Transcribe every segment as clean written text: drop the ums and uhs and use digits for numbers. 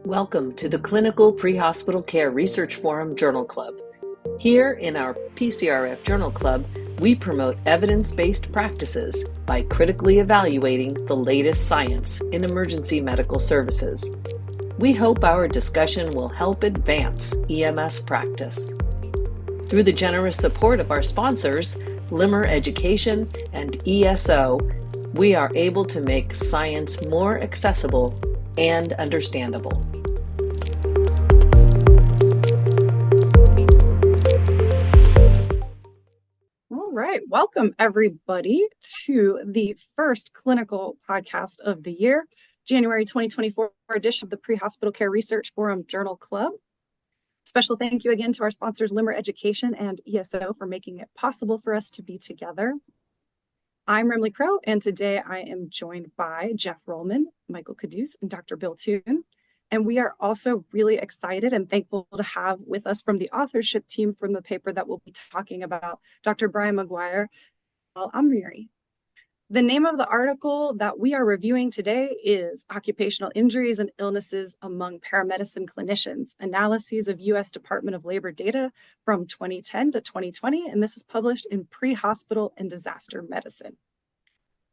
Welcome to the Clinical Pre-Hospital Care Research Forum Journal Club. Here in our PCRF Journal Club, we promote evidence-based practices by critically evaluating the latest science in emergency medical services. We hope our discussion will help advance EMS practice. Through the generous support of our sponsors, Limmer Education and ESO, we are able to make science more accessible and understandable. All right, welcome everybody to the first clinical podcast of the year, January 2024 edition of the Pre-Hospital Care Research Forum Journal Club. Special thank you again to our sponsors, Limmer Education and ESO, for making it possible for us to be together. I'm Remley Crow, and today I am joined by Jeff Rollman, Michael Caduce, and Dr. Bill Toon. And we are also really excited and thankful to have with us from the authorship team from the paper that we'll be talking about, Dr. Brian McGuire, Al-Amiri. The name of the article that we are reviewing today is Occupational Injuries and Illnesses Among Paramedicine Clinicians, Analyses of U.S. Department of Labor Data from 2010 to 2020, and this is published in Pre-Hospital and Disaster Medicine.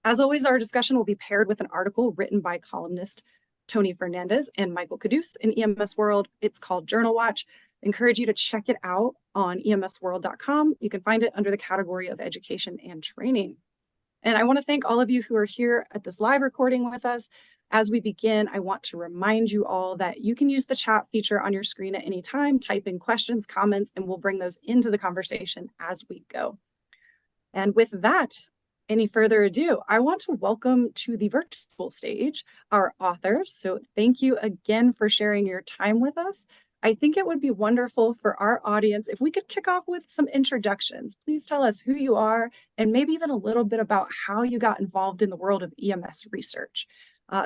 As always, our discussion will be paired with an article written by columnist Tony Fernandez and Michael Caduce in EMS World. It's called Journal Watch. I encourage you to check it out on emsworld.com. You can find it under the category of education and training. And I want to thank all of you who are here at this live recording with us. As we begin, I want to remind you all that you can use the chat feature on your screen at any time, type in questions, comments, and we'll bring those into the conversation as we go. And with that, any further ado, I want to welcome to the virtual stage our authors. So thank you again for sharing your time with us. I think it would be wonderful for our audience if we could kick off with some introductions. Please tell us who you are and maybe even a little bit about how you got involved in the world of EMS research.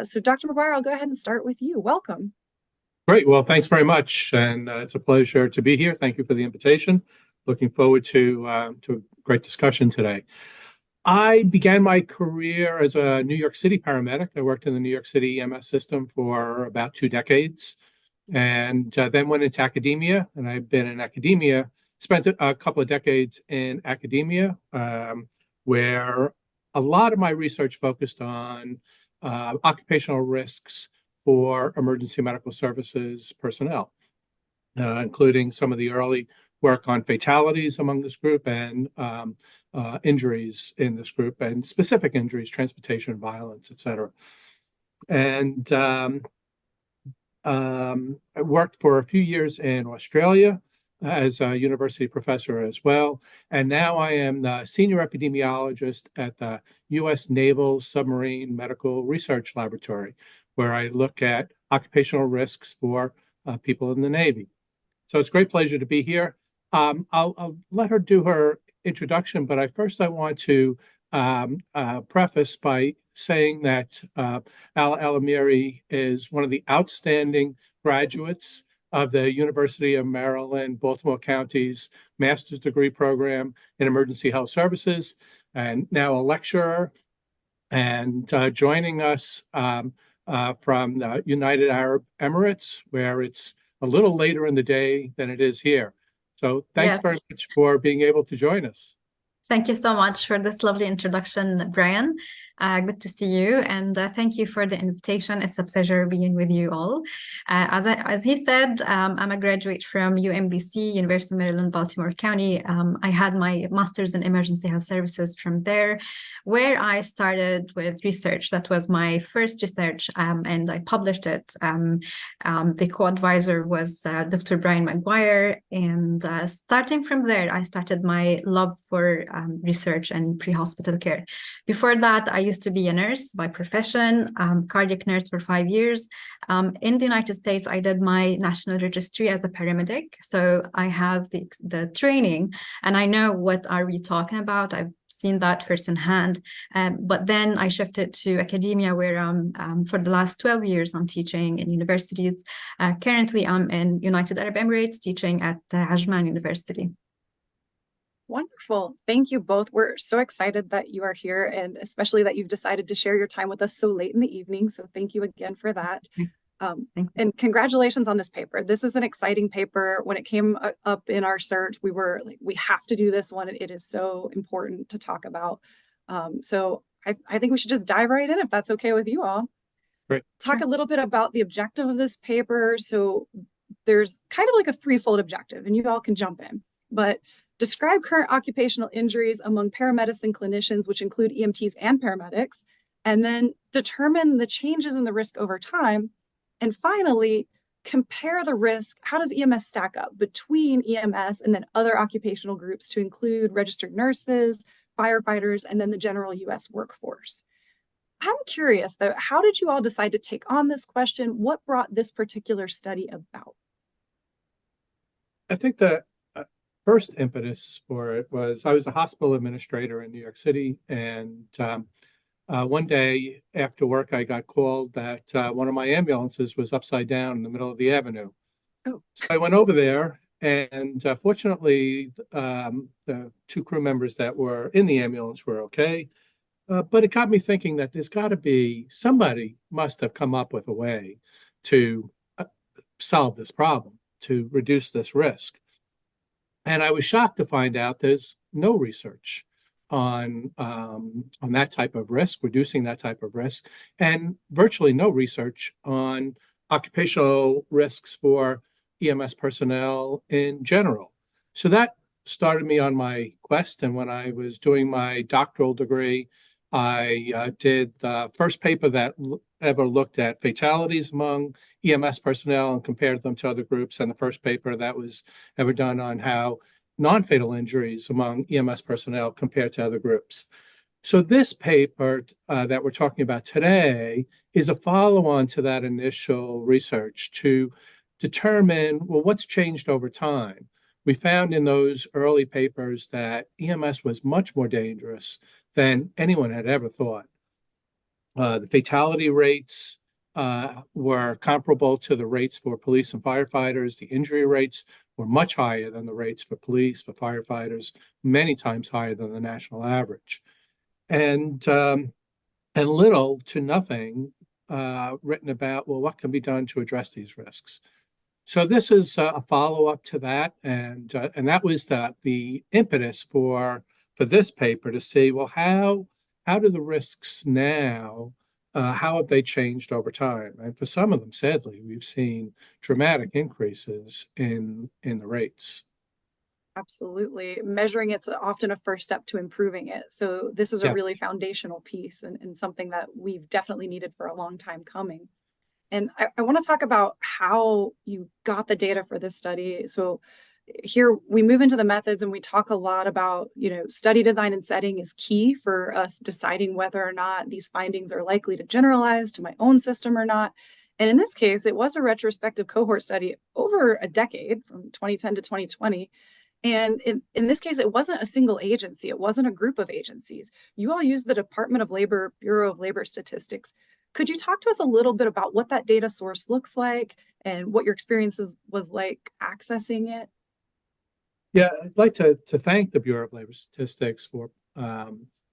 So Dr. McGuire, I'll go ahead and start with you. Welcome. Great. Well, thanks very much. And it's a pleasure to be here. Thank you for the invitation. Looking forward to a great discussion today. I began my career as a New York City paramedic. I worked in the New York City EMS system for about 2 decades. And then went into academia, and I've been in academia, spent a couple of decades in academia, where a lot of my research focused on occupational risks for emergency medical services personnel, including some of the early work on fatalities among this group and injuries in this group, and specific injuries, transportation violence, et cetera. And I worked for a few years in Australia as a university professor as well. And now I am the senior epidemiologist at the U.S. Naval Submarine Medical Research Laboratory, where I look at occupational risks for people in the Navy. So it's a great pleasure to be here. I'll let her do her introduction, but I want to preface by saying that Al-Amiri is one of the outstanding graduates of the University of Maryland, Baltimore County's master's degree program in emergency health services, and now a lecturer, and joining us from the United Arab Emirates, where it's a little later in the day than it is here. So thanks very much for being able to join us. Thank you so much for this lovely introduction, Brian. Good to see you, and thank you for the invitation. It's a pleasure being with you all. As he said, I'm a graduate from UMBC, University of Maryland, Baltimore County. I had my master's in emergency health services from there, where I started with research. That was my first research, and I published it. The co-advisor was Dr. Brian McGuire, and starting from there, I started my love for research and pre-hospital care. Before that, I used to be a nurse by profession, cardiac nurse for 5 years. In the United States, I did my national registry as a paramedic. So I have the training, and I know what are we talking about. I've seen that firsthand. But then I shifted to academia, where for the last 12 years, I'm teaching in universities. Currently, I'm in United Arab Emirates teaching at Ajman University. Wonderful. Thank you both. We're so excited that you are here, and especially that you've decided to share your time with us so late in the evening. So thank you again for that. And congratulations on this paper. This is an exciting paper. When it came up in our search, we were like, we have to do this one. It is so important to talk about. So I think we should just dive right in if that's okay with you all. Great. Talk a little bit about the objective of this paper. So there's kind of like a threefold objective, and you all can jump in, but describe current occupational injuries among paramedicine clinicians, which include EMTs and paramedics, and then determine the changes in the risk over time. And finally, compare the risk. How does EMS stack up between EMS and then other occupational groups to include registered nurses, firefighters, and then the general US workforce? I'm curious though, how did you all decide to take on this question? What brought this particular study about? I think the first impetus for it was I was a hospital administrator in New York City, and one day after work, I got called that one of my ambulances was upside down in the middle of the avenue. Oh. So I went over there, and fortunately, the two crew members that were in the ambulance were okay. But it got me thinking that there's got to be somebody must have come up with a way to solve this problem, to reduce this risk. And I was shocked to find out there's no research on that type of risk, reducing that type of risk, and virtually no research on occupational risks for EMS personnel in general. So that started me on my quest. And when I was doing my doctoral degree, I did the first paper that ever looked at fatalities among EMS personnel and compared them to other groups, and the first paper that was ever done on how non-fatal injuries among EMS personnel compared to other groups. So this paper that we're talking about today is a follow-on to that initial research to determine, well, what's changed over time. We found in those early papers that EMS was much more dangerous than anyone had ever thought. The fatality rates were comparable to the rates for police and firefighters. The injury rates were much higher than the rates for police, for firefighters, many times higher than the national average. And little to nothing written about, well, what can be done to address these risks? So this is a follow-up to that, and that was the impetus for this paper to see, well, how do the risks now, how have they changed over time? And for some of them, sadly, we've seen dramatic increases in the rates. Absolutely. Measuring it's often a first step to improving it. So this is a really foundational piece and something that we've definitely needed for a long time coming. And I want to talk about how you got the data for this study. So here we move into the methods and we talk a lot about, study design and setting is key for us deciding whether or not these findings are likely to generalize to my own system or not. And in this case, it was a retrospective cohort study over a decade from 2010 to 2020. And in this case, it wasn't a single agency. It wasn't a group of agencies. You all used the Department of Labor, Bureau of Labor Statistics. Could you talk to us a little bit about what that data source looks like and what your experiences was like accessing it? Yeah, I'd like to thank the Bureau of Labor Statistics for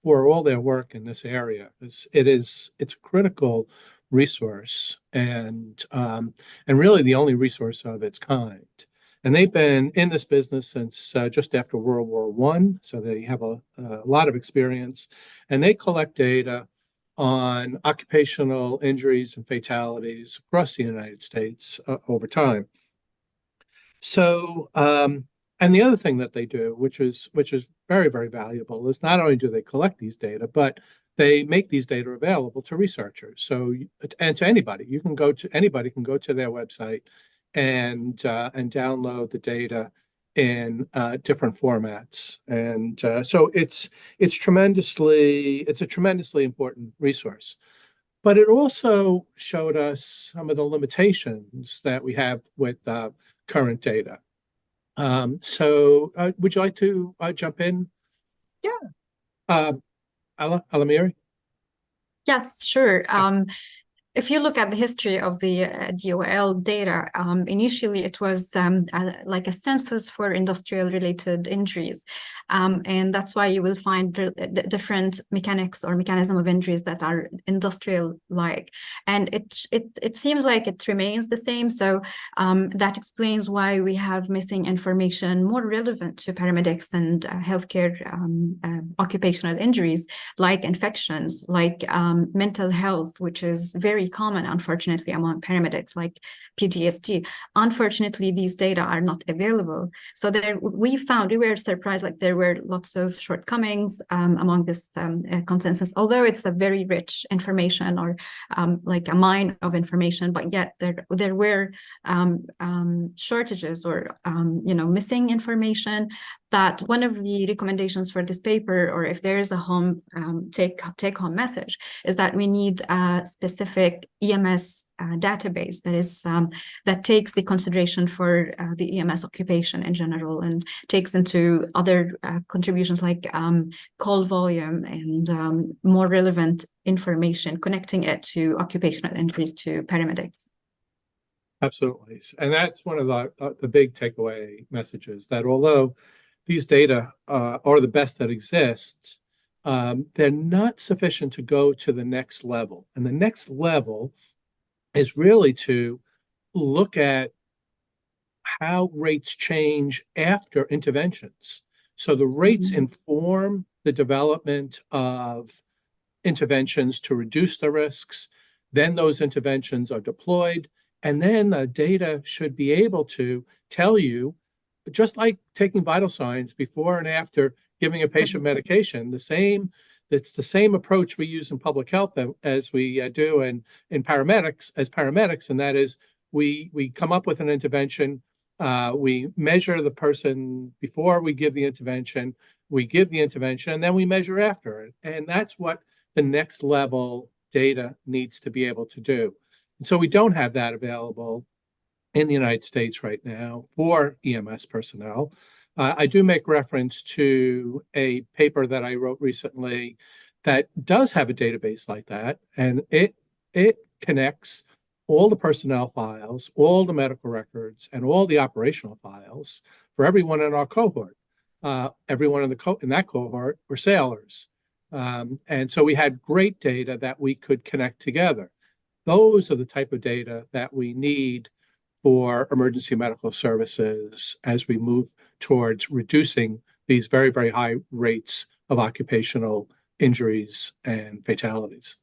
all their work in this area. It's a critical resource and really the only resource of its kind. And they've been in this business since just after World War I, so they have a lot of experience, and they collect data on occupational injuries and fatalities across the United States over time. So, and the other thing that they do, which is very, very valuable, is not only do they collect these data, but they make these data available to researchers. So, and to anybody, anybody can go to their website and download the data in different formats. And so it's a tremendously important resource. But it also showed us some of the limitations that we have with current data. So would you like to jump in? Yeah. Alamiri? Yes, sure. if you look at the history of the DOL data, initially it was like a census for industrial-related injuries. And that's why you will find different mechanics or mechanism of injuries that are industrial-like. And it seems like it remains the same. So that explains why we have missing information more relevant to paramedics and healthcare occupational injuries, like infections, like mental health, which is very common, unfortunately, among paramedics, like PTSD. Unfortunately, these data are not available. So we were surprised, like there were lots of shortcomings among this consensus, although it's a very rich information, or like a mine of information, but yet there were shortages or missing information. That one of the recommendations for this paper, or if there is a take-home message, is that we need a specific EMS database that takes the consideration for the EMS occupation in general, and takes into other contributions like call volume and more relevant information, connecting it to occupational injuries to paramedics. Absolutely. And that's one of the big takeaway messages, that although these data are the best that exists, they're not sufficient to go to the next level. And the next level is really to look at how rates change after interventions. So the rates inform the development of interventions to reduce the risks. Then those interventions are deployed. And then the data should be able to tell you, just like taking vital signs before and after giving a patient medication, it's the same approach we use in public health as we do in paramedics, and that is we come up with an intervention, we measure the person before we give the intervention, and then we measure after it. And that's what the next level data needs to be able to do. And so we don't have that available in the United States right now for EMS personnel. I do make reference to a paper that I wrote recently that does have a database like that, and it connects all the personnel files, all the medical records, and all the operational files for everyone in our cohort. Everyone in that cohort were sailors. And so we had great data that we could connect together. Those are the type of data that we need for emergency medical services as we move towards reducing these very, very high rates of occupational injuries and fatalities.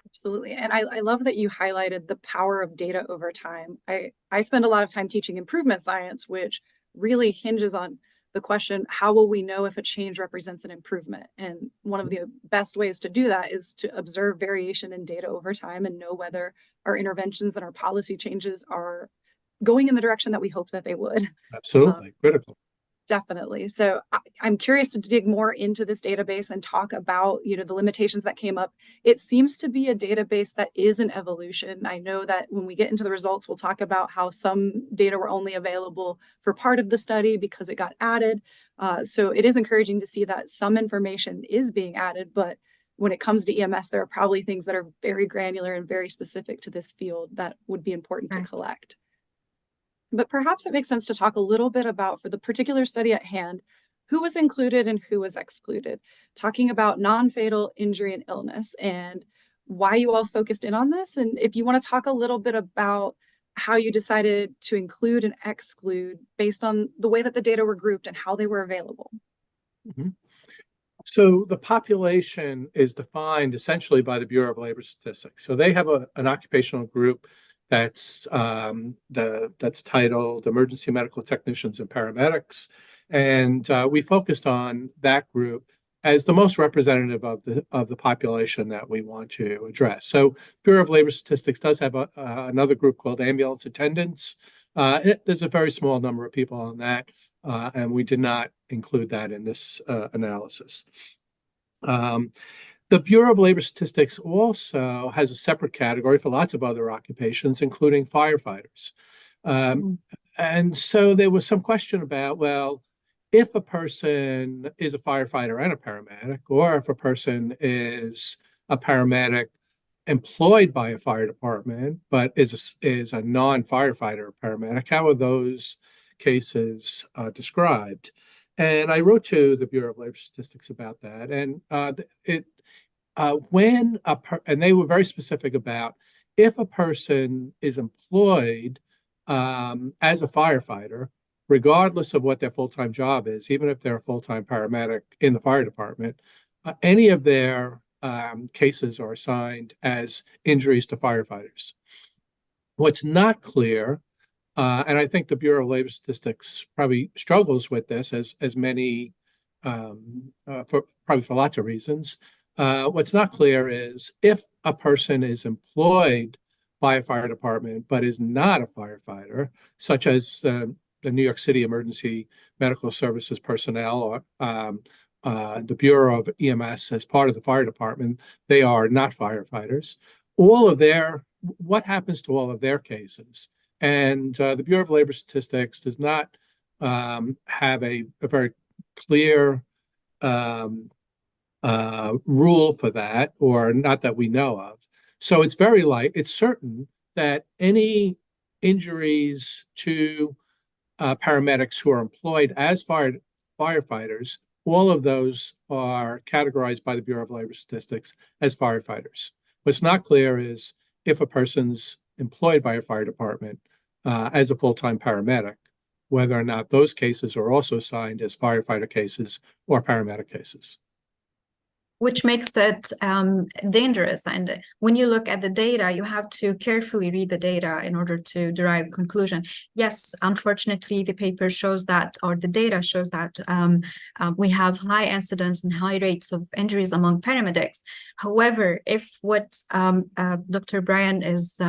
Absolutely. And I love that you highlighted the power of data over time. I spend a lot of time teaching improvement science, which really hinges on the question, how will we know if a change represents an improvement? And one of the best ways to do that is to observe variation in data over time and know whether our interventions and our policy changes are going in the direction that we hope that they would. Absolutely. Critical. Definitely. So I'm curious to dig more into this database and talk about, the limitations that came up. It seems to be a database that is an evolution. I know that when we get into the results, we'll talk about how some data were only available for part of the study because it got added. So it is encouraging to see that some information is being added, but when it comes to EMS, there are probably things that are very granular and very specific to this field that would be important to collect. But perhaps it makes sense to talk a little bit about, for the particular study at hand, who was included and who was excluded, talking about non-fatal injury and illness and why you all focused in on this. And if you want to talk a little bit about how you decided to include and exclude based on the way that the data were grouped and how they were available. So the population is defined essentially by the Bureau of Labor Statistics. So they have an occupational group that's titled Emergency Medical Technicians and Paramedics. And we focused on that group as the most representative of the population that we want to address. So Bureau of Labor Statistics does have another group called ambulance attendants. There's a very small number of people on that, and we did not include that in this analysis. The Bureau of Labor Statistics also has a separate category for lots of other occupations, including firefighters. And so there was some question about, well, if a person is a firefighter and a paramedic, or if a person is a paramedic employed by a fire department, but is a non-firefighter paramedic. How are those cases described? And I wrote to the Bureau of Labor Statistics about that, and and they were very specific about if a person is employed as a firefighter, regardless of what their full-time job is, even if they're a full-time paramedic in the fire department, any of their cases are assigned as injuries to firefighters. What's not clear, and I think the Bureau of Labor Statistics probably struggles with this, as many, probably for lots of reasons. What's not clear is if a person is employed by a fire department but is not a firefighter, such as the New York City Emergency Medical Services personnel or the Bureau of EMS as part of the fire department, they are not firefighters. What happens to all of their cases? And the Bureau of Labor Statistics does not have a very clear rule for that, or not that we know of. So it's certain that any injuries to paramedics who are employed as firefighters, all of those are categorized by the Bureau of Labor Statistics as firefighters. What's not clear is if a person's employed by a fire department as a full-time paramedic, whether or not those cases are also assigned as firefighter cases or paramedic cases. Which makes it dangerous. And when you look at the data, you have to carefully read the data in order to derive a conclusion. Yes, unfortunately, the paper shows that, or the data shows that we have high incidence and high rates of injuries among paramedics. However, if what Dr. Brian is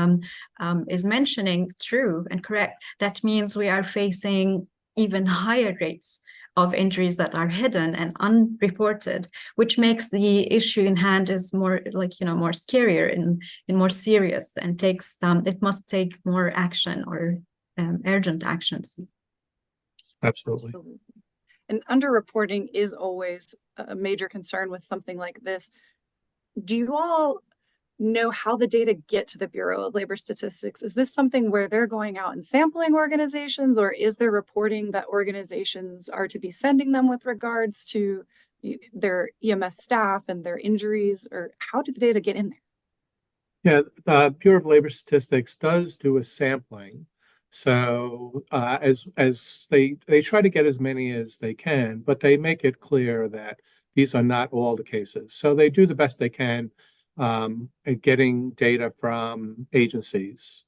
mentioning true and correct, that means we are facing even higher rates of injuries that are hidden and unreported, which makes the issue in hand is more more scarier and more serious, and it must take more action or urgent actions. Absolutely. And underreporting is always a major concern with something like this. Do you all know how the data get to the Bureau of Labor Statistics? Is this something where they're going out and sampling organizations, or is there reporting that organizations are to be sending them with regards to their EMS staff and their injuries, or how did the data get in there? Yeah, the Bureau of Labor Statistics does do a sampling. So as they try to get as many as they can, but they make it clear that these are not all the cases. So they do the best they can at getting data from agencies.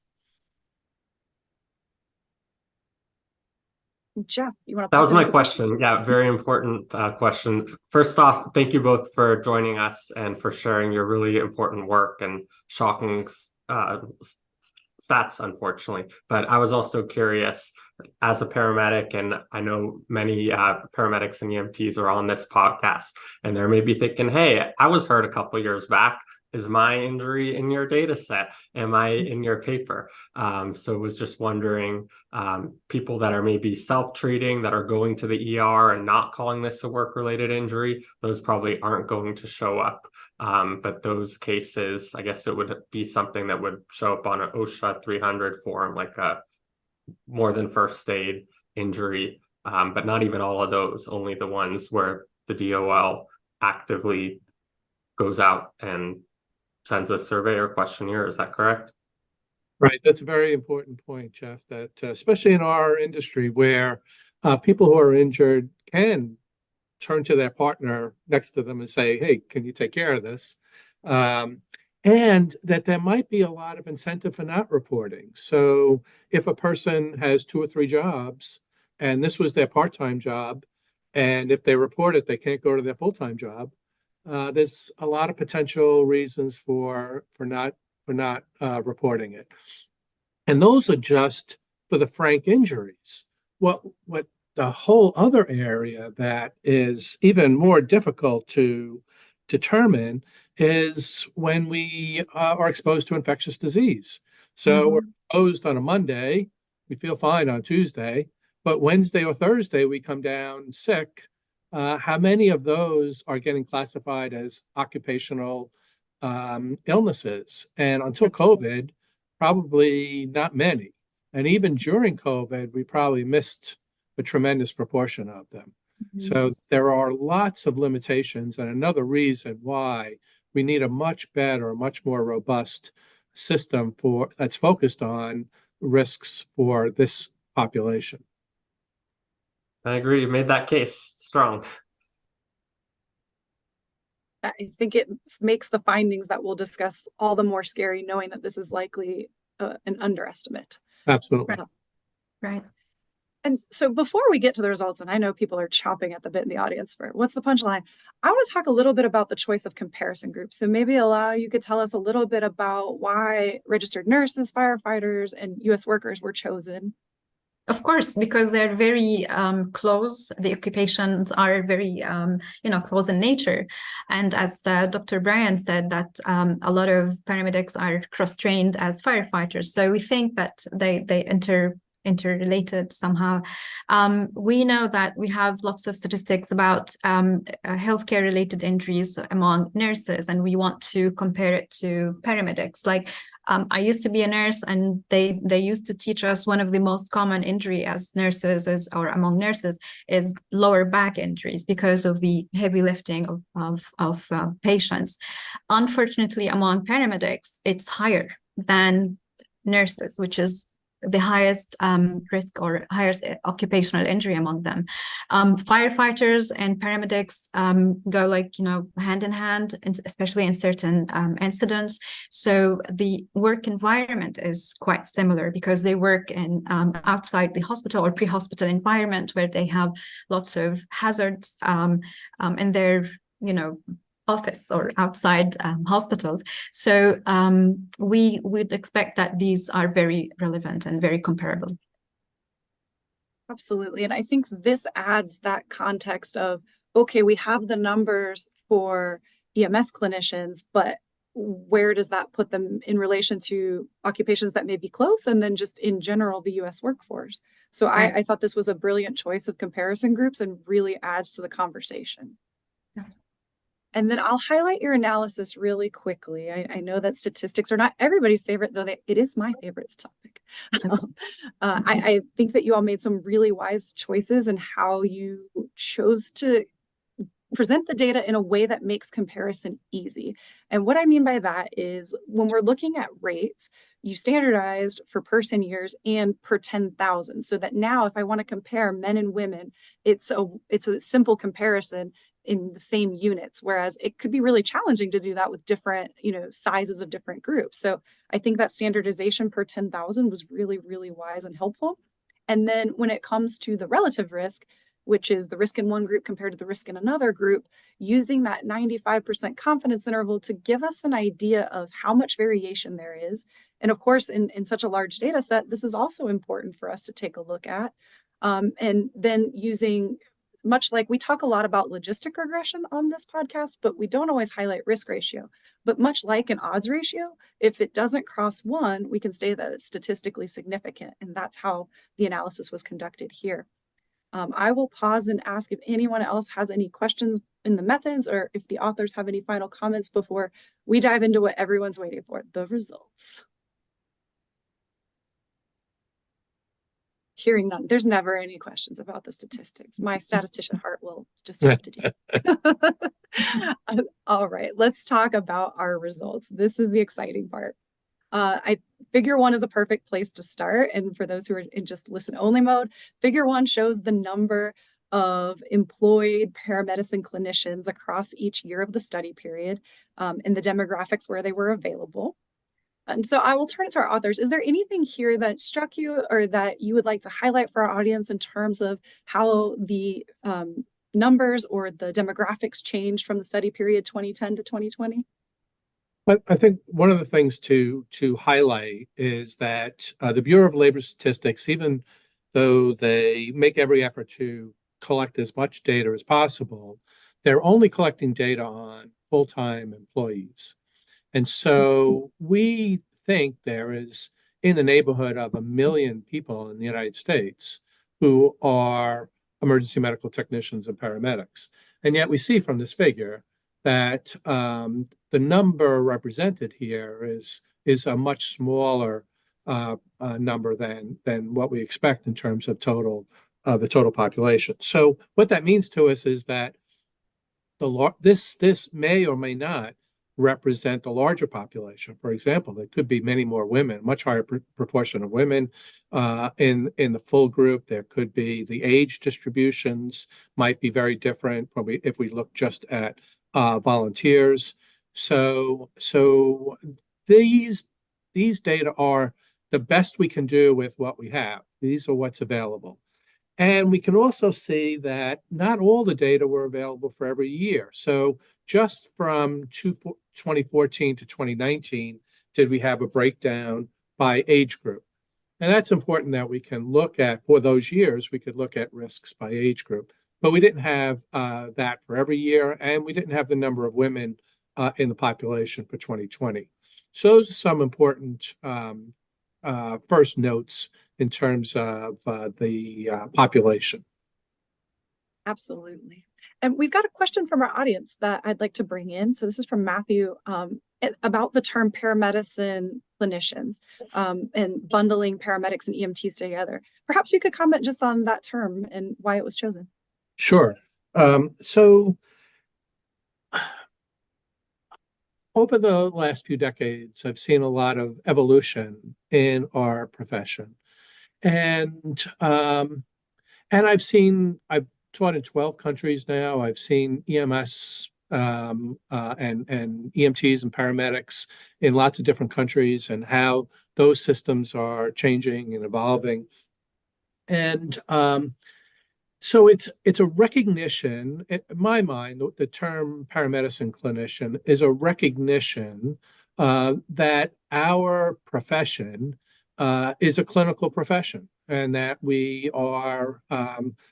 Jeff, you want to? That was my question. Yeah, very important question. First off, thank you both for joining us and for sharing your really important work and shocking stats, unfortunately. But I was also curious, as a paramedic, and I know many paramedics and EMTs are on this podcast, and they're maybe thinking, hey, I was hurt a couple years back. Is my injury in your data set? Am I in your paper? So I was just wondering, people that are maybe self-treating, that are going to the ER and not calling this a work-related injury, those probably aren't going to show up. But those cases, I guess it would be something that would show up on an OSHA 300 form, like a more than first aid injury, but not even all of those, only the ones where the DOL actively goes out and sends a survey or questionnaire. Is that correct? Right. That's a very important point, Jeff, that especially in our industry where people who are injured can turn to their partner next to them and say, hey, can you take care of this? And that there might be a lot of incentive for not reporting. So if a person has 2 or 3 jobs and this was their part-time job, and if they report it, they can't go to their full-time job, there's a lot of potential reasons for not reporting it. And those are just for the frank injuries. What the whole other area that is even more difficult to determine is when we are exposed to infectious disease. So we're exposed on a Monday, we feel fine on Tuesday, but Wednesday or Thursday we come down sick. How many of those are getting classified as occupational illnesses. And until COVID, probably not many. And even during COVID, we probably missed a tremendous proportion of them. So there are lots of limitations, and another reason why we need a much better, much more robust system that's focused on risks for this population. I agree. You made that case strong. I think it makes the findings that we'll discuss all the more scary, knowing that this is likely an underestimate. Absolutely. Right. And so before we get to the results, and I know people are chomping at the bit in the audience for what's the punchline, I want to talk a little bit about the choice of comparison groups. So maybe you could tell us a little bit about why registered nurses, firefighters, and U.S. workers were chosen. Of course, because they're very close. The occupations are very, close in nature. And as Dr. Brian said, that a lot of paramedics are cross-trained as firefighters. So we think that they interrelated somehow. We know that we have lots of statistics about healthcare related injuries among nurses, and we want to compare it to paramedics. Like I used to be a nurse, and they used to teach us one of the most common injury as nurses or among nurses is lower back injuries because of the heavy lifting of patients. Unfortunately, among paramedics, it's higher than nurses, which is the highest risk or highest occupational injury among them. Firefighters and paramedics go hand in hand, especially in certain incidents. So the work environment is quite similar because they work in outside the hospital or pre-hospital environment where they have lots of hazards in their office or outside hospitals. So we would expect that these are very relevant and very comparable. Absolutely. And I think this adds that context of, okay, we have the numbers for EMS clinicians, but where does that put them in relation to occupations that may be close, and then just in general, the US workforce? So I thought this was a brilliant choice of comparison groups and really adds to the conversation. Yes. And then I'll highlight your analysis really quickly. I know that statistics are not everybody's favorite, though it is my favorite topic. I think that you all made some really wise choices in how you chose to present the data in a way that makes comparison easy. And what I mean by that is when we're looking at rates, you standardized for person years and per 10,000, so that now if I want to compare men and women, it's a simple comparison in the same units, whereas it could be really challenging to do that with different, sizes of different groups. So I think that standardization per 10,000 was really, really wise and helpful. And then when it comes to the relative risk, which is the risk in one group compared to the risk in another group, using that 95% confidence interval to give us an idea of how much variation there is. And of course, in such a large data set, this is also important for us to take a look at. And then using, much like we talk a lot about logistic regression on this podcast, but we don't always highlight risk ratio. But much like an odds ratio, if it doesn't cross 1, we can say that it's statistically significant. And that's how the analysis was conducted here. I will pause and ask if anyone else has any questions in the methods, or if the authors have any final comments before we dive into what everyone's waiting for, the results. Hearing none, there's never any questions about the statistics. My statistician heart will just have to do. All right, let's talk about our results. This is the exciting part. Figure 1 is a perfect place to start. And for those who are in just listen only mode, figure 1 shows the number of employed paramedicine clinicians across each year of the study period, and the demographics where they were available. And so I will turn it to our authors. Is there anything here that struck you or that you would like to highlight for our audience in terms of how the numbers or the demographics changed from the study period 2010 to 2020? But I think one of the things to highlight is that the Bureau of Labor Statistics, even though they make every effort to collect as much data as possible, they're only collecting data on full-time employees. And so we think there is in the neighborhood of 1 million people in the United States who are emergency medical technicians and paramedics. And yet we see from this figure that the number represented here is a much smaller number than what we expect in terms of the total population. So what that means to us is that this may or may not represent the larger population. For example, there could be many more women, much higher proportion of women in the full group. There could be the age distributions might be very different if we look just at volunteers. So these data are the best we can do with what we have. These are what's available. And we can also see that not all the data were available for every year. So just from 2014 to 2019, did we have a breakdown by age group? And that's important that we can look at, for those years, we could look at risks by age group. But we didn't have that for every year, and we didn't have the number of women in the population for 2020. So those are some important first notes in terms of the population. Absolutely. And we've got a question from our audience that I'd like to bring in. So this is from Matthew about the term paramedicine clinicians and bundling paramedics and EMTs together. Perhaps you could comment just on that term and why it was chosen. Sure. So over the last few decades, I've seen a lot of evolution in our profession. And I've taught in 12 countries now. I've seen EMS and EMTs and paramedics in lots of different countries and how those systems are changing and evolving. And so it's a recognition, in my mind, the term paramedicine clinician is a recognition that our profession is a clinical profession, and that we are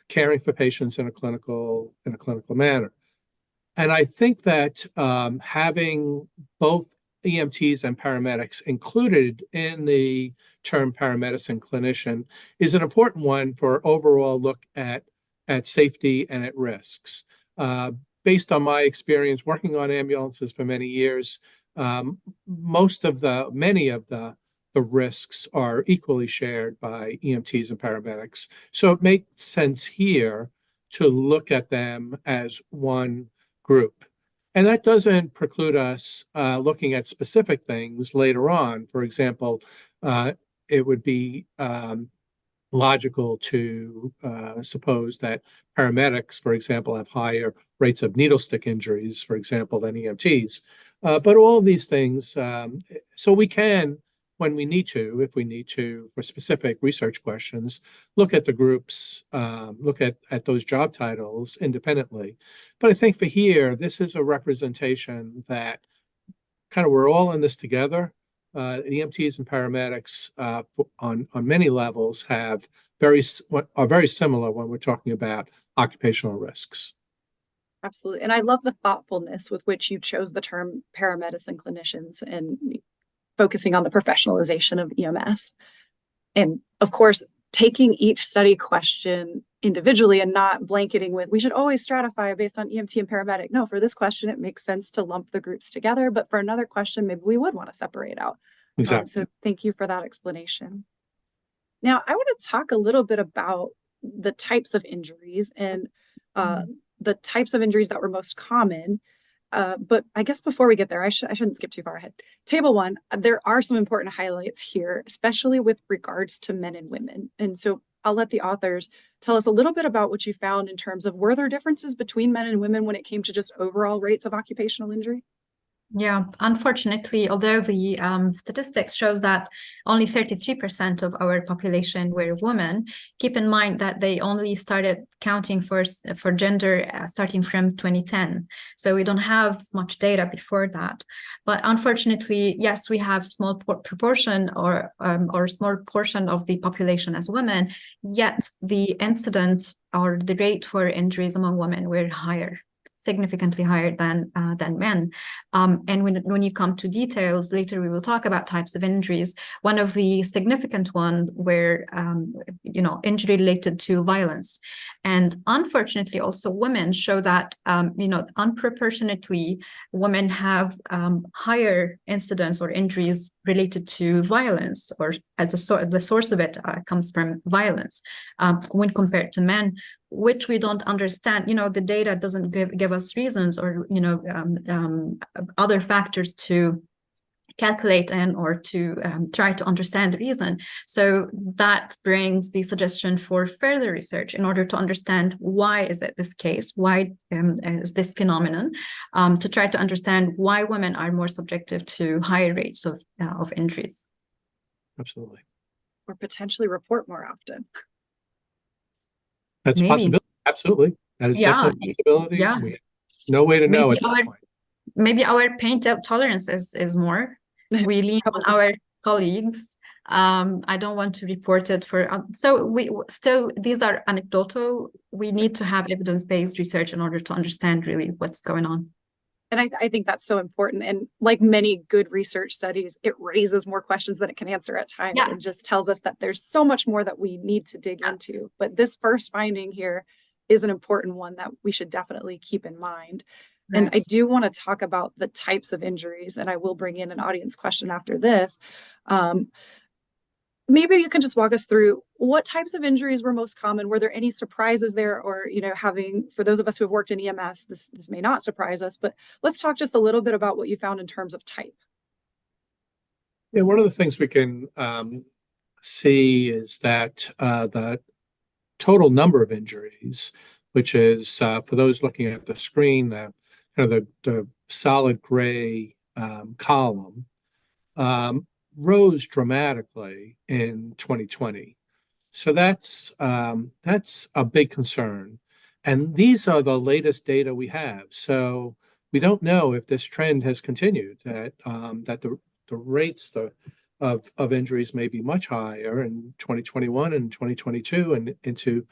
caring for patients in a clinical manner. And I think that having both EMTs and paramedics included in the term paramedicine clinician is an important one for overall look at safety and at risks. Based on my experience working on ambulances for many years, many of the risks are equally shared by EMTs and paramedics. So it makes sense here to look at them as one group. And that doesn't preclude us looking at specific things later on. For example, it would be logical to suppose that paramedics, for example, have higher rates of needle stick injuries, for example, than EMTs. But all of these things, so we can, when we need to, if we need to, for specific research questions, look at the groups, look at those job titles independently. But I think for here, this is a representation that kind of we're all in this together. EMTs and paramedics on many levels are very similar when we're talking about occupational risks. Absolutely. And I love the thoughtfulness with which you chose the term paramedicine clinicians and focusing on the professionalization of EMS. And of course, taking each study question individually and not blanketing with, we should always stratify based on EMT and paramedic. No, for this question, it makes sense to lump the groups together. But for another question, maybe we would want to separate out. Exactly. So thank you for that explanation. Now, I want to talk a little bit about the types of injuries and the types of injuries that were most common. But I guess before we get there, I shouldn't skip too far ahead. Table 1, there are some important highlights here, especially with regards to men and women. And so I'll let the authors tell us a little bit about what you found in terms of, were there differences between men and women when it came to just overall rates of occupational injury? Yeah, unfortunately, although the statistics shows that only 33% of our population were women, keep in mind that they only started counting for gender starting from 2010. So we don't have much data before that. But unfortunately, yes, we have small proportion or small portion of the population as women, yet the incident or the rate for injuries among women were higher. significantly higher than men. And when you come to details, later we will talk about types of injuries. One of the significant ones were, injury related to violence. And unfortunately, also women show that, unproportionately, women have higher incidents or injuries related to violence, or as the source of it comes from violence when compared to men, which we don't understand. The data doesn't give us reasons or, other factors to calculate in or to try to understand the reason. So that brings the suggestion for further research in order to understand why is it this case, why is this phenomenon, to try to understand why women are more subjective to higher rates of injuries. Absolutely. Or potentially report more often. That's a Maybe. possibility. Absolutely. That is definitely a possibility. Yeah. We have no way to know at this point. Maybe our pain tolerance is more. We lean on our colleagues. I don't want to report it for. So we still, these are anecdotal. We need to have evidence-based research in order to understand really what's going on. And I think that's so important. And like many good research studies, it raises more questions than it can answer at times, and just tells us that there's so much more that we need to dig into. But this first finding here is an important one that we should definitely keep in mind. Right. And I do want to talk about the types of injuries, and I will bring in an audience question after this. Maybe you can just walk us through what types of injuries were most common. Were there any surprises there? Or, for those of us who have worked in EMS, this may not surprise us, but let's talk just a little bit about what you found in terms of type. Yeah, one of the things we can see is that the total number of injuries, which is for those looking at the screen, the solid gray column, rose dramatically in 2020. So that's a big concern. And these are the latest data we have. So we don't know if this trend has continued, that the rates of injuries may be much higher in 2021 and 2022 and into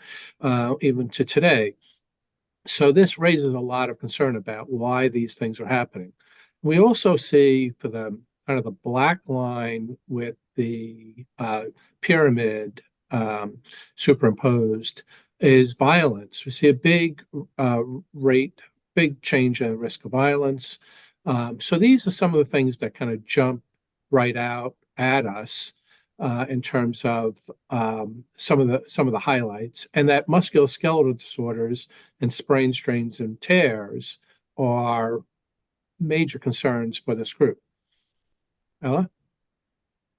even to today. So this raises a lot of concern about why these things are happening. We also see for the kind of the black line with the pyramid superimposed is violence. We see a big big change in risk of violence. So these are some of the things that kind of jump right out at us in terms of some of the highlights, and that musculoskeletal disorders and sprains, strains, and tears are major concerns for this group. Ella?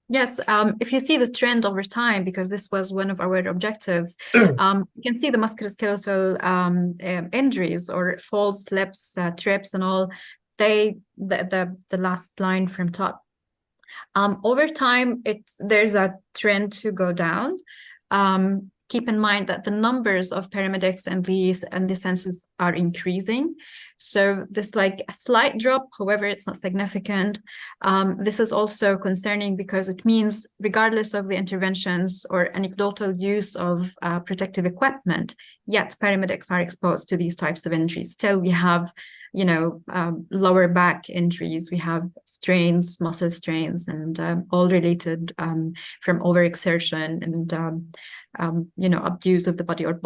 Yes, if you see the trend over time, because this was one of our objectives, you can see the musculoskeletal injuries or falls, slips, trips, and all. The last line from top. Over time, there's a trend to go down. Keep in mind that the numbers of paramedics and the census are increasing. So this like a slight drop, however, it's not significant. This is also concerning because it means regardless of the interventions or anecdotal use of protective equipment, yet paramedics are exposed to these types of injuries. Still, we have lower back injuries, we have strains, muscle strains, and all related from overexertion and abuse of the body or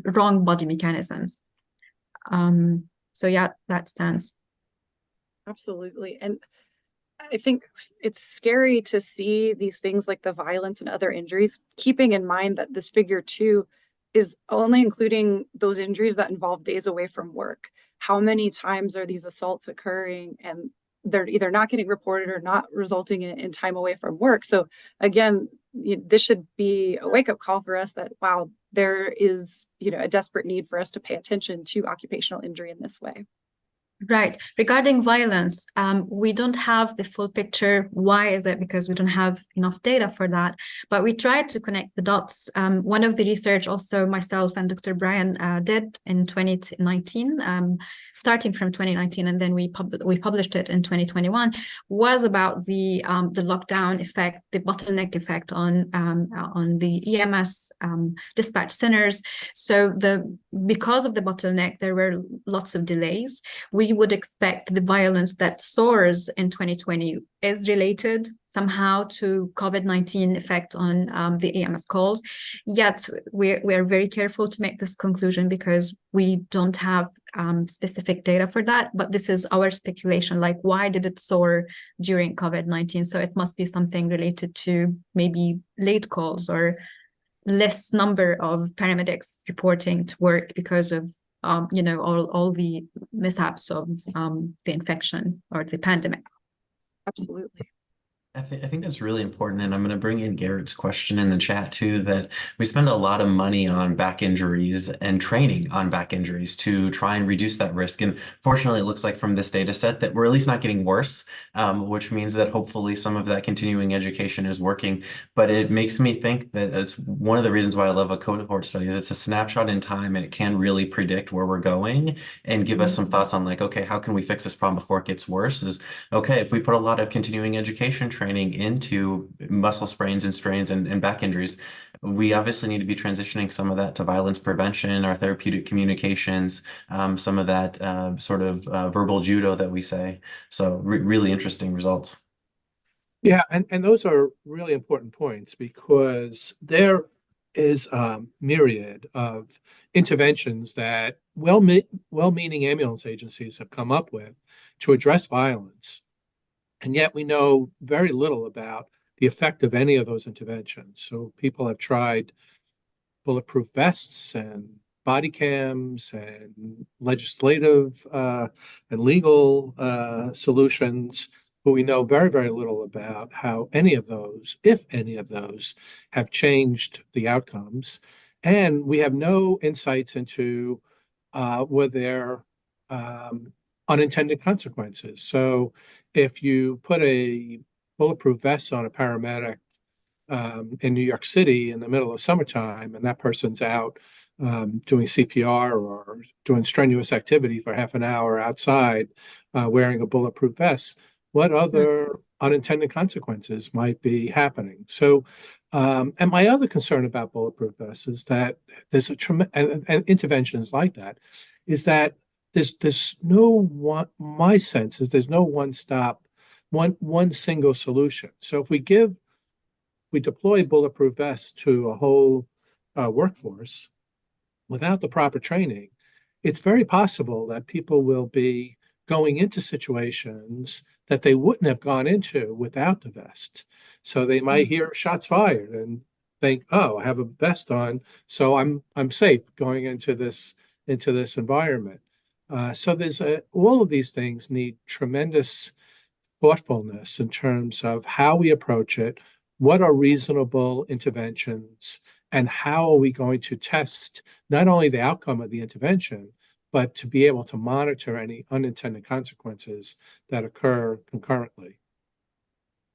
wrong body mechanisms. So yeah, that stands. Absolutely. And I think it's scary to see these things like the violence and other injuries, keeping in mind that this figure 2 is only including those injuries that involve days away from work. How many times are these assaults occurring and they're either not getting reported or not resulting in time away from work? So again, this should be a wake-up call for us that, wow, there is a desperate need for us to pay attention to occupational injury in this way. Right. Regarding violence, we don't have the full picture. Why is it? Because we don't have enough data for that. But we tried to connect the dots. One of the research also myself and Dr. Brian did in 2019, starting from 2019, and then we published it in 2021, was about the lockdown effect, the bottleneck effect on the EMS dispatch centers. So because of the bottleneck, there were lots of delays. We would expect the violence that soars in 2020 is related somehow to COVID-19 effect on the EMS calls. Yet we're very careful to make this conclusion because we don't have specific data for that. But this is our speculation, like why did it soar during COVID-19? So it must be something related to maybe late calls or less number of paramedics reporting to work because of all the mishaps of the infection or the pandemic. Absolutely. I think that's really important, and I'm going to bring in Garrett's question in the chat too, that we spend a lot of money on back injuries and training on back injuries to try and reduce that risk. And fortunately, it looks like from this data set that we're at least not getting worse, which means that hopefully some of that continuing education is working. But it makes me think that it's one of the reasons why I love a cohort study is it's a snapshot in time and it can really predict where we're going and give us some thoughts on like, okay, how can we fix this problem before it gets worse? Is okay, if we put a lot of continuing education training into muscle sprains and strains and back injuries, we obviously need to be transitioning some of that to violence prevention, our therapeutic communications, some of that sort of verbal judo that we say. So really interesting results. Yeah, and those are really important points because there is a myriad of interventions that well-meaning ambulance agencies have come up with to address violence. And yet we know very little about the effect of any of those interventions. So people have tried bulletproof vests and body cams and legislative and legal solutions, but we know very, very little about how any of those, if any of those, have changed the outcomes. And we have no insights into were there unintended consequences. So if you put a bulletproof vest on a paramedic in New York City in the middle of summertime, and that person's out doing CPR or doing strenuous activity for half an hour outside wearing a bulletproof vest, what other unintended consequences might be happening? So, and my other concern about bulletproof vests is that there's and interventions like that, is that there's no one, my sense is there's no one single solution. So if we deploy bulletproof vests to a whole workforce without the proper training, it's very possible that people will be going into situations that they wouldn't have gone into without the vest. So they might hear shots fired and think, "Oh, I have a vest on, so I'm safe going into this environment." So there's all of these things need tremendous thoughtfulness in terms of how we approach it, what are reasonable interventions, and how are we going to test not only the outcome of the intervention, but to be able to monitor any unintended consequences that occur concurrently.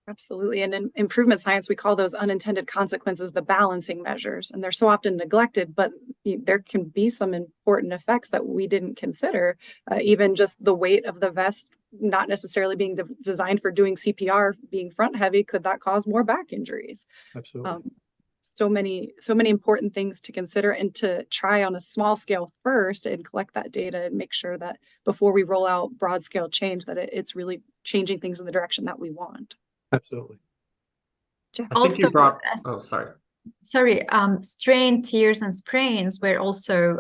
Absolutely. And in improvement science, we call those unintended consequences the balancing measures. And they're so often neglected, but there can be some important effects that we didn't consider. Even just the weight of the vest, not necessarily being designed for doing CPR, being front heavy, could that cause more back injuries? Absolutely. So many important things to consider and to try on a small scale first and collect that data and make sure that before we roll out broad scale change, that it's really changing things in the direction that we want. Absolutely. Jeff, I think you brought, oh, sorry. Strain, tears, and sprains were also,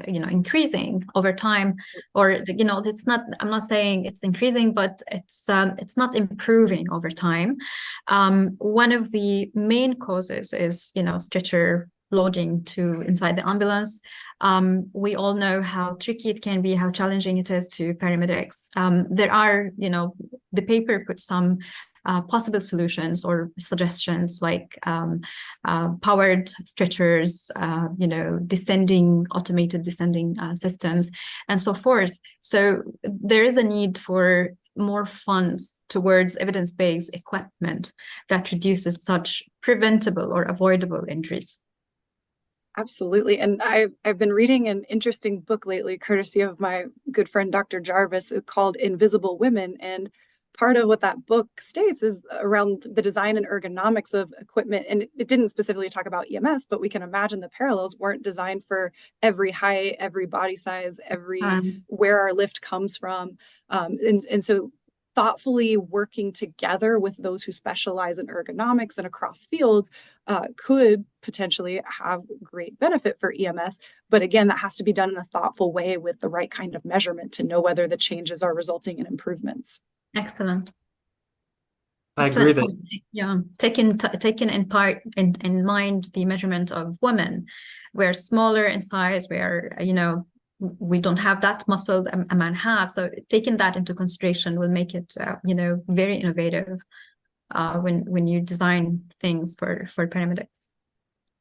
increasing over time, or, it's not, I'm not saying it's increasing, but it's not improving over time. One of the main causes is, stretcher loading to inside the ambulance. We all know how tricky it can be, how challenging it is to paramedics. There are, the paper puts some possible solutions or suggestions like powered stretchers, automated descending systems, and so forth. So there is a need for more funds towards evidence-based equipment that reduces such preventable or avoidable injuries. Absolutely. And I've been reading an interesting book lately, courtesy of my good friend, Dr. Jarvis, called Invisible Women. And part of what that book states is around the design and ergonomics of equipment. And it didn't specifically talk about EMS, but we can imagine the parallels weren't designed for every height, every body size, where our lift comes from. And so thoughtfully working together with those who specialize in ergonomics and across fields could potentially have great benefit for EMS. But again, that has to be done in a thoughtful way with the right kind of measurement to know whether the changes are resulting in improvements. Excellent. I agree that, yeah, taking in mind the measurement of women, we're smaller in size, where we don't have that muscle a man have. So taking that into consideration will make it very innovative when you design things for paramedics.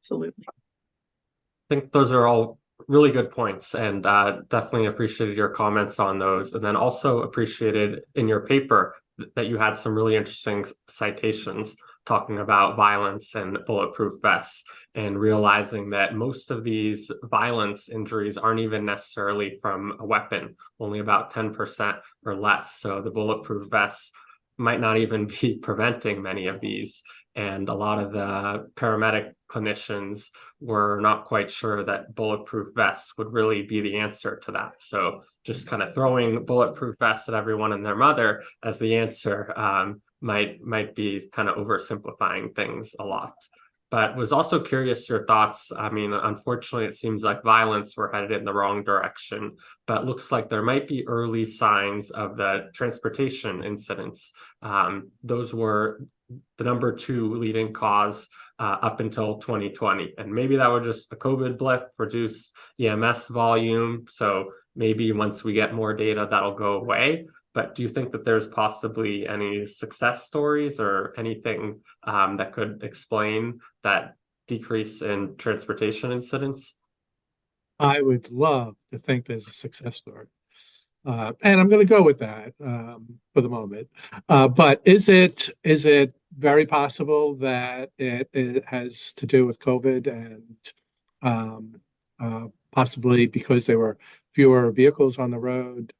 Absolutely. I think those are all really good points, and definitely appreciated your comments on those. And then also appreciated in your paper that you had some really interesting citations talking about violence and bulletproof vests, and realizing that most of these violence injuries aren't even necessarily from a weapon, only about 10% or less. So the bulletproof vests might not even be preventing many of these. And a lot of the paramedic clinicians were not quite sure that bulletproof vests would really be the answer to that. So just kind of throwing bulletproof vests at everyone and their mother as the answer might be kind of oversimplifying things a lot. But was also curious your thoughts. I mean, unfortunately, it seems like violence, we're headed in the wrong direction, but looks like there might be early signs of the transportation incidents. Those were the number 2 leading cause up until 2020. And maybe that was just a COVID blip, reduce EMS volume. So maybe once we get more data, that'll go away. But do you think that there's possibly any success stories or anything that could explain that decrease in transportation incidents? I would love to think there's a success story. And I'm going to go with that for the moment. But is it very possible that it has to do with COVID and possibly because there were fewer vehicles on the road?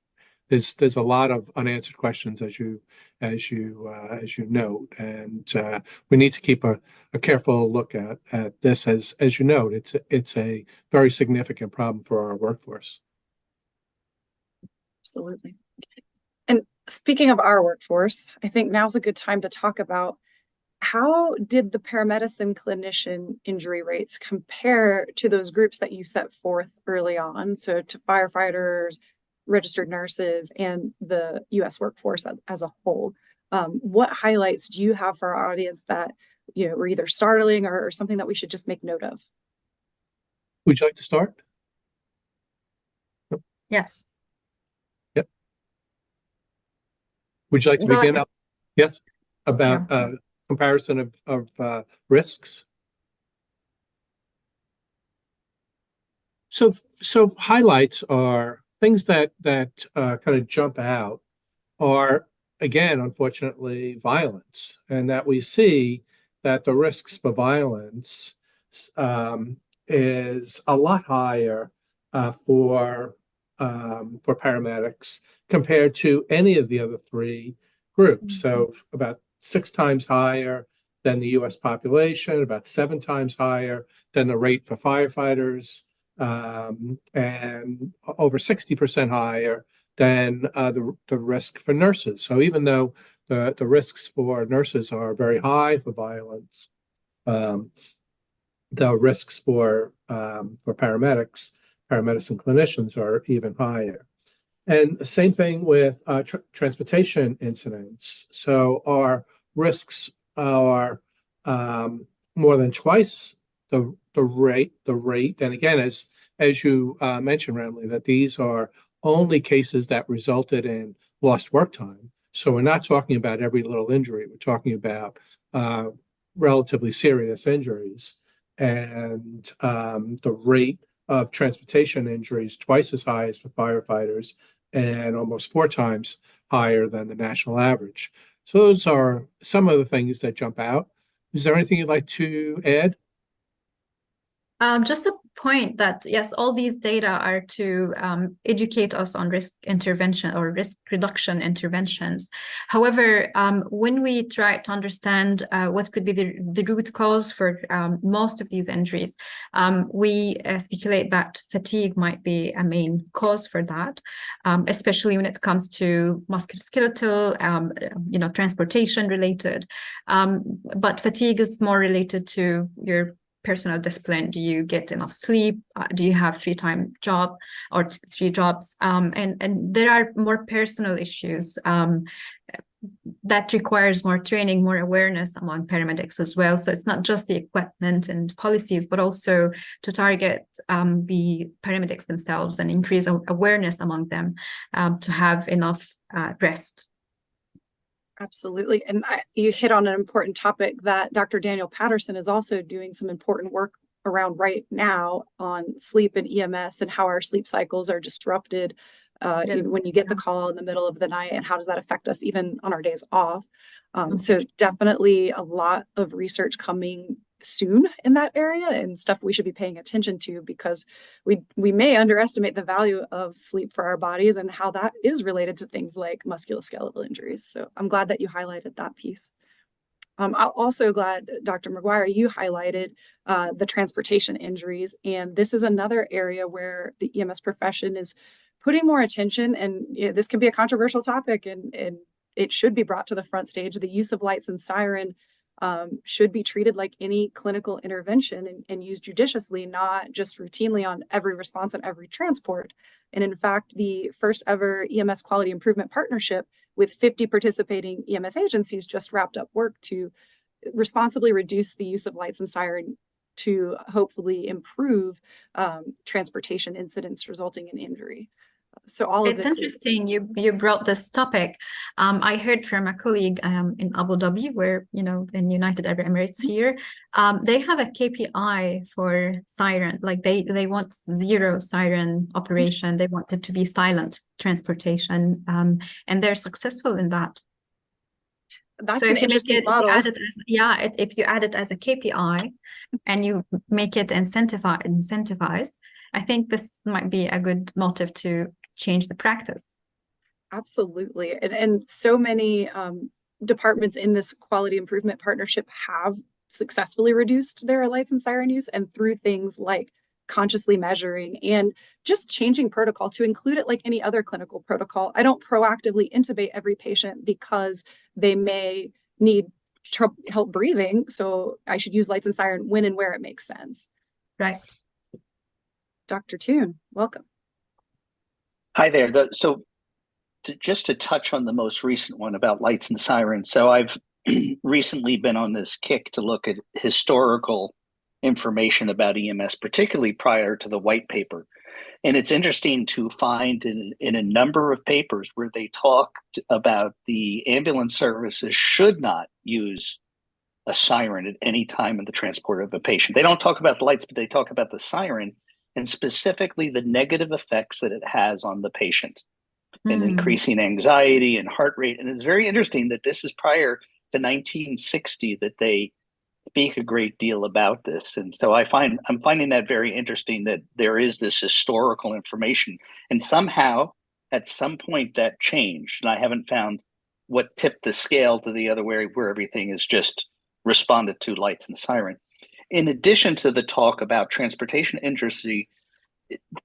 There's a lot of unanswered questions as you note, and we need to keep a careful look at this as you note. It's a very significant problem for our workforce. Absolutely. And speaking of our workforce, I think now's a good time to talk about how did the paramedicine clinician injury rates compare to those groups that you set forth early on? So to firefighters, registered nurses, and the U.S. workforce as a whole. What highlights do you have for our audience that were either startling or something that we should just make note of? Would you like to start? Yes. Yep. Would you like to begin? Yes. About comparison of risks. So highlights are things that kind of jump out are, again, unfortunately, violence, and that we see that the risks for violence is a lot higher for paramedics compared to any of the other 3 groups. So about 6 times higher than the U.S. population, about 7 times higher than the rate for firefighters, and over 60% higher than the risk for nurses. So even though the risks for nurses are very high for violence, the risks for paramedics, paramedicine clinicians are even higher. And the same thing with transportation incidents. So our risks are more than twice the rate. And again, as you mentioned, Renly, that these are only cases that resulted in lost work time. So we're not talking about every little injury. We're talking about relatively serious injuries. And the rate of transportation injuries twice as high as for firefighters and almost 4 times higher than the national average. So those are some of the things that jump out. Is there anything you'd like to add? Just a point that, yes, all these data are to educate us on risk intervention or risk reduction interventions. However, when we try to understand what could be the root cause for most of these injuries, we speculate that fatigue might be a main cause for that, especially when it comes to musculoskeletal, transportation related. But fatigue is more related to your personal discipline. Do you get enough sleep? Do you have 3-time job or 3 jobs? And there are more personal issues that requires more training, more awareness among paramedics as well. So it's not just the equipment and policies, but also to target the paramedics themselves and increase awareness among them to have enough rest. Absolutely. And you hit on an important topic that Dr. Daniel Patterson is also doing some important work around right now on sleep and EMS and how our sleep cycles are disrupted when you get the call in the middle of the night, and how does that affect us even on our days off. So definitely a lot of research coming soon in that area, and stuff we should be paying attention to, because we may underestimate the value of sleep for our bodies and how that is related to things like musculoskeletal injuries. So I'm glad that you highlighted that piece. I'm also glad, Dr. McGuire, you highlighted the transportation injuries. And this is another area where the EMS profession is putting more attention. And this can be a controversial topic, and it should be brought to the front stage. The use of lights and siren should be treated like any clinical intervention and used judiciously, not just routinely on every response and every transport. And in fact, the first ever EMS quality improvement partnership with 50 participating EMS agencies just wrapped up work to responsibly reduce the use of lights and siren to hopefully improve transportation incidents resulting in injury. So all of It's this interesting you brought this topic. I heard from a colleague in Abu Dhabi, where, in United Arab Emirates here, they have a KPI for siren. Like they want 0 siren operation. They want it to be silent transportation, and they're successful in that. That's so an if you make interesting it, model. If you add it as a KPI and you make it incentivized, I think this might be a good motive to change the practice. Absolutely. And so many departments in this quality improvement partnership have successfully reduced their lights and siren use, and through things like consciously measuring and just changing protocol to include it like any other clinical protocol. I don't proactively intubate every patient because they may need help breathing, so I should use lights and siren when and where it makes sense. Right. Dr. Toon, welcome. Hi there. Just to touch on the most recent one about lights and sirens. So I've recently been on this kick to look at historical information about EMS, particularly prior to the white paper. And it's interesting to find in a number of papers where they talked about the ambulance services should not use a siren at any time in the transport of a patient. They don't talk about the lights, but they talk about the siren, and specifically the negative effects that it has on the patient and increasing anxiety and heart rate. And it's very interesting that this is prior to 1960 that they speak a great deal about this. And so I'm finding that very interesting, that there is this historical information, and somehow at some point that changed. And I haven't found what tipped the scale to the other way, where everything is just responded to lights and siren. In addition to the talk about transportation industry,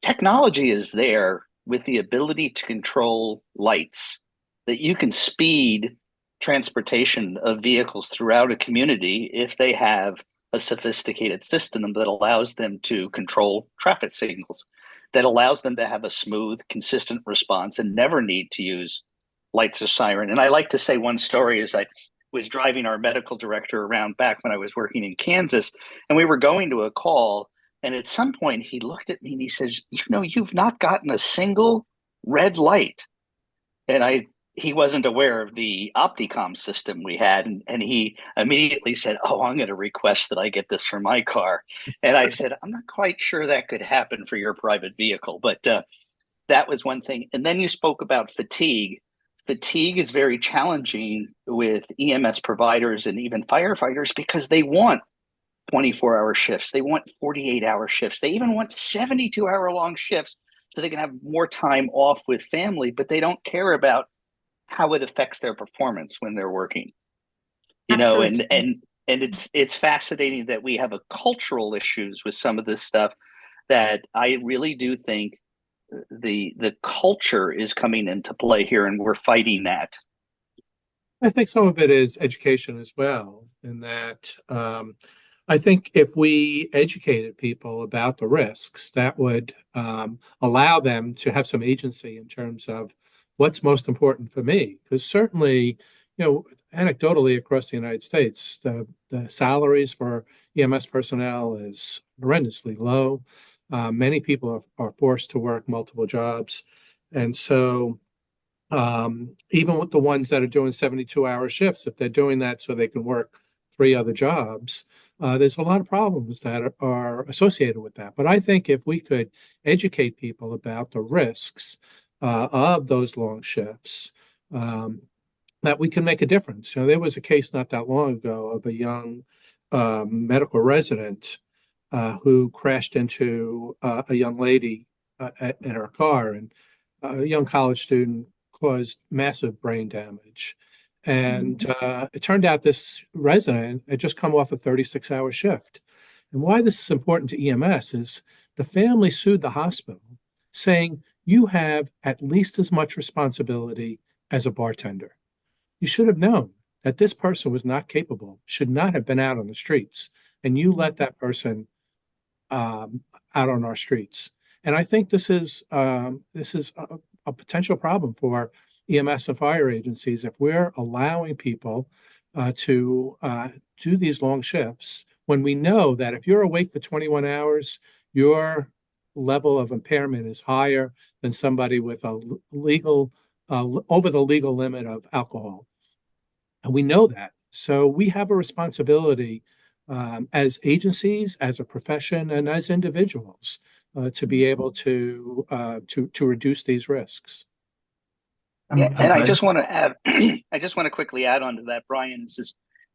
technology is there with the ability to control lights, that you can speed transportation of vehicles throughout a community if they have a sophisticated system that allows them to control traffic signals, that allows them to have a smooth, consistent response and never need to use lights or siren. And I like to say one story is I was driving our medical director around back when I was working in Kansas, and we were going to a call. And at some point he looked at me and he says, you've not gotten a single red light. And I he wasn't aware of the Opticom system we had, and he immediately said, "Oh, I'm going to request that I get this for my car." And I said, "I'm not quite sure that could happen for your private vehicle," but that was one thing. And then you spoke about fatigue. Fatigue is very challenging with EMS providers and even firefighters because they want 24-hour shifts. They want 48-hour shifts. They even want 72-hour long shifts so they can have more time off with family, but they don't care about how it affects their performance when they're working. You know, Absolutely. and it's fascinating that we have a cultural issues with some of this stuff that I really do think the culture is coming into play here, and we're fighting that. I think some of it is education as well, in that I think if we educated people about the risks, that would allow them to have some agency in terms of what's most important for me. Because certainly, anecdotally across the United States, the salaries for EMS personnel is horrendously low. Many people are forced to work multiple jobs. And so even with the ones that are doing 72-hour shifts, if they're doing that so they can work 3 other jobs, there's a lot of problems that are associated with that. But I think if we could educate people about the risks of those long shifts, that we can make a difference. There was a case not that long ago of a young medical resident who crashed into a young lady in her car, and a young college student caused massive brain damage. And it turned out this resident had just come off a 36-hour shift. And why this is important to EMS is the family sued the hospital, saying, "You have at least as much responsibility as a bartender. You should have known that this person was not capable, should not have been out on the streets, and you let that person out on our streets." And I think this is a potential problem for EMS and fire agencies if we're allowing people to do these long shifts when we know that if you're awake for 21 hours, your level of impairment is higher than somebody with a legal over the legal limit of alcohol. And we know that. So we have a responsibility as agencies, as a profession, and as individuals to be able to reduce these risks. Yeah, and I just want to add, I just want to quickly add on to that, Brian.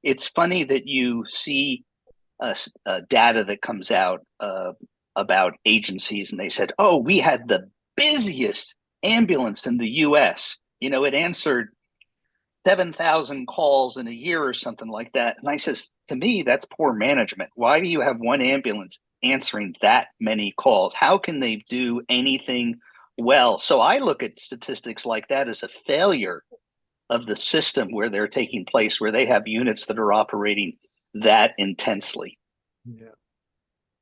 It's funny that you see data that comes out about agencies, and they said, "Oh, we had the busiest ambulance in the U.S. It answered 7,000 calls in a year or something like that." And I says, to me, that's poor management. Why do you have one ambulance answering that many calls? How can they do anything well? So I look at statistics like that as a failure of the system where they're taking place, where they have units that are operating that intensely. Yeah.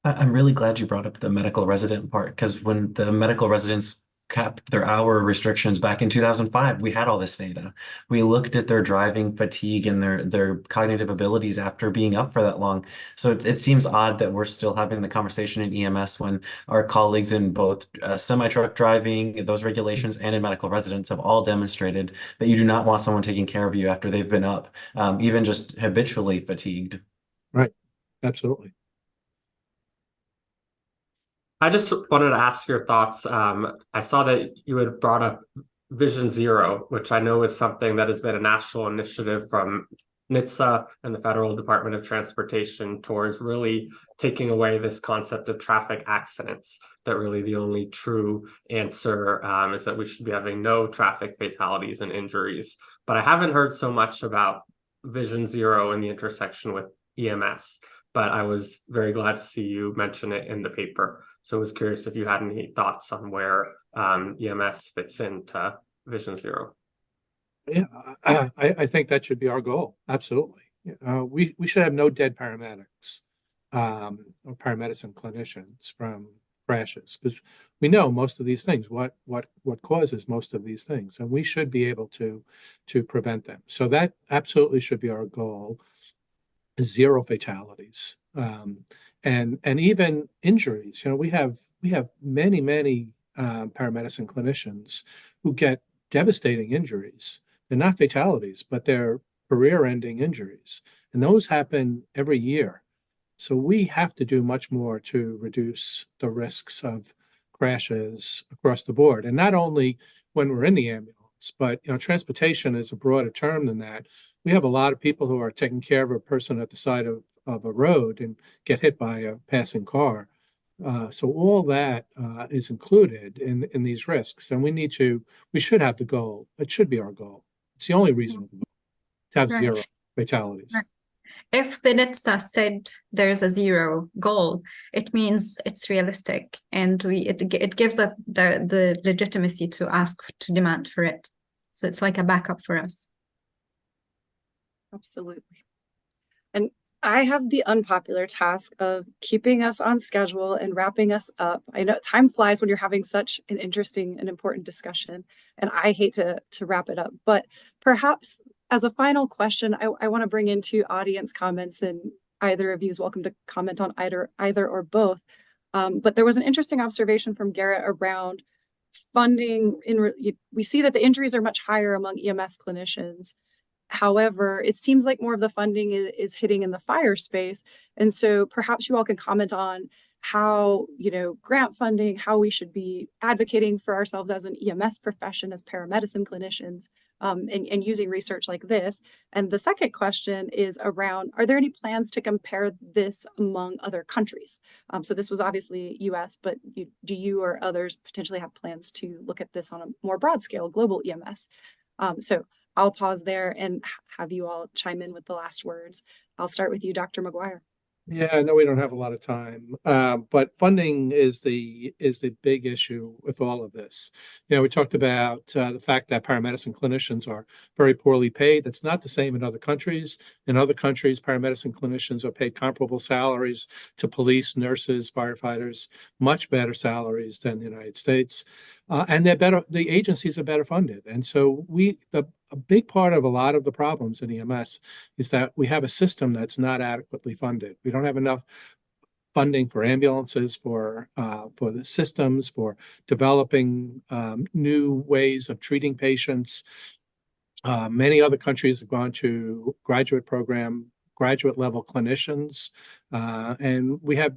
I'm really glad you brought up the medical resident part, because when the medical residents capped their hour restrictions back in 2005, we had all this data. We looked at their driving fatigue and their cognitive abilities after being up for that long. So it seems odd that we're still having the conversation in EMS when our colleagues in both semi-truck driving, those regulations, and in medical residents have all demonstrated that you do not want someone taking care of you after they've been up, even just habitually fatigued. Right. Absolutely. I just wanted to ask your thoughts. I saw that you had brought up Vision Zero, which I know is something that has been a national initiative from NHTSA and the Federal Department of Transportation towards really taking away this concept of traffic accidents, that really the only true answer is that we should be having no traffic fatalities and injuries. But I haven't heard so much about Vision Zero in the intersection with EMS, but I was very glad to see you mention it in the paper. So I was curious if you had any thoughts on where EMS fits into Vision Zero. Yeah, I think that should be our goal. Absolutely. We should have no dead paramedics or paramedicine clinicians from crashes, because we know most of these things, what causes most of these things, and we should be able to prevent them. So that absolutely should be our goal. 0 fatalities, and even injuries. We have many paramedicine clinicians who get devastating injuries They're not fatalities, but they're career-ending injuries. And those happen every year. So we have to do much more to reduce the risks of crashes across the board. And not only when we're in the ambulance, but transportation is a broader term than that. We have a lot of people who are taking care of a person at the side of a road and get hit by a passing car. So all that is included in these risks. And we should have the goal. It should be our goal. It's the only reasonable goal to have zero fatalities. Right. If the NHTSA said there's a zero goal, it means it's realistic, and it gives up the legitimacy to demand for it. So it's like a backup for us. Absolutely. And I have the unpopular task of keeping us on schedule and wrapping us up. I know time flies when you're having such an interesting and important discussion, and I hate to wrap it up, but perhaps as a final question, I want to bring into audience comments, and either of you is welcome to comment on either or both. But there was an interesting observation from Garrett around funding. We see that the injuries are much higher among EMS clinicians. However, it seems like more of the funding is hitting in the fire space. And so perhaps you all can comment on how, grant funding, how we should be advocating for ourselves as an EMS profession, as paramedicine clinicians, and using research like this. And the second question is around, are there any plans to compare this among other countries? So this was obviously US, but do you or others potentially have plans to look at this on a more broad scale, global EMS? So I'll pause there and have you all chime in with the last words. I'll start with you, Dr. McGuire. Yeah, I know we don't have a lot of time, but funding is the big issue with all of this. We talked about the fact that paramedicine clinicians are very poorly paid. That's not the same in other countries. In other countries, paramedicine clinicians are paid comparable salaries to police, nurses, firefighters, much better salaries than the United States. And they're better. The agencies are better funded, and so a big part of a lot of the problems in EMS is that we have a system that's not adequately funded. We don't have enough funding for ambulances, for the systems, for developing new ways of treating patients. Many other countries have gone to graduate level clinicians, and we have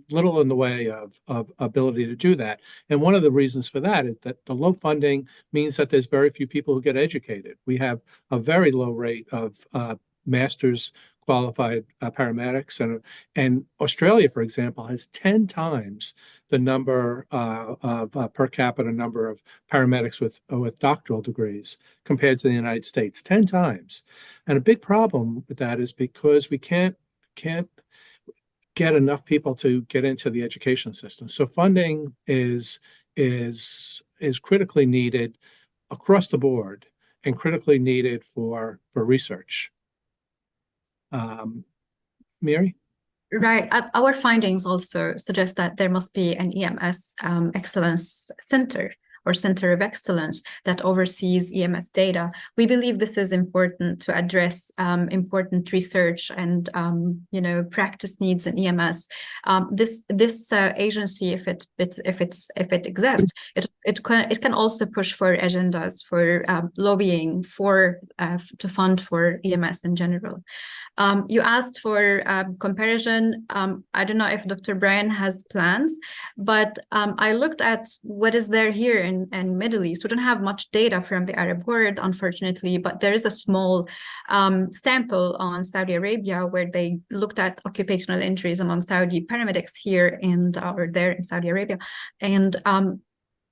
little in the way of ability to do that. And one of the reasons for that is that the low funding means that there's very few people who get educated. We have a very low rate of master's qualified paramedics, and Australia, for example, has 10 times the number of per capita number of paramedics with doctoral degrees compared to the United States, 10 times. And a big problem with that is because we can't get enough people to get into the education system. So funding is critically needed across the board and critically needed for research. Mary? Right. Our findings also suggest that there must be an EMS excellence center or center of excellence that oversees EMS data. We believe this is important to address important research and practice needs in EMS. This agency, if it exists, it can also push for agendas for lobbying to fund for EMS in general. You asked for comparison. I don't know if Dr. Brian has plans, but I looked at what is there here in Middle East. We don't have much data from the Arab world, unfortunately, but there is a small sample on Saudi Arabia where they looked at occupational injuries among Saudi paramedics here or there in Saudi Arabia. And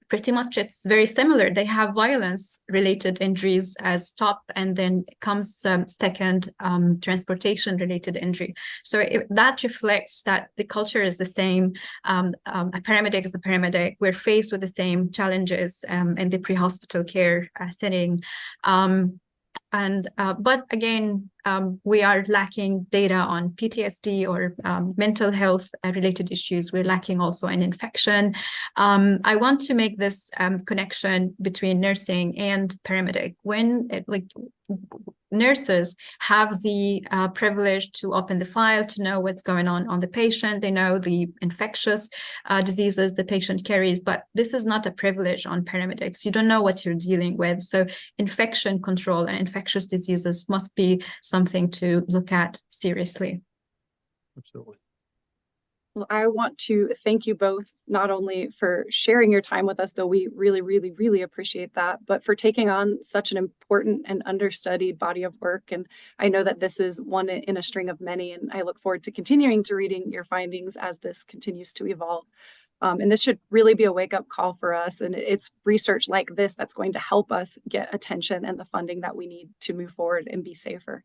pretty much it's very similar. They have violence-related injuries as top, and then comes second, transportation-related injury. So that reflects that the culture is the same. A paramedic is a paramedic. We're faced with the same challenges in the pre-hospital care setting. But again, we are lacking data on PTSD or mental health related issues. We're lacking also in infection. I want to make this connection between nursing and paramedic. When nurses have the privilege to open the file, to know what's going on the patient. They know the infectious diseases the patient carries, but this is not a privilege on paramedics. You don't know what you're dealing with. So infection control and infectious diseases must be something to look at seriously. Absolutely. Well, I want to thank you both, not only for sharing your time with us, though we really, really, really appreciate that, but for taking on such an important and understudied body of work. And I know that this is one in a string of many, and I look forward to continuing to reading your findings as this continues to evolve. And this should really be a wake-up call for us. And it's research like this that's going to help us get attention and the funding that we need to move forward and be safer.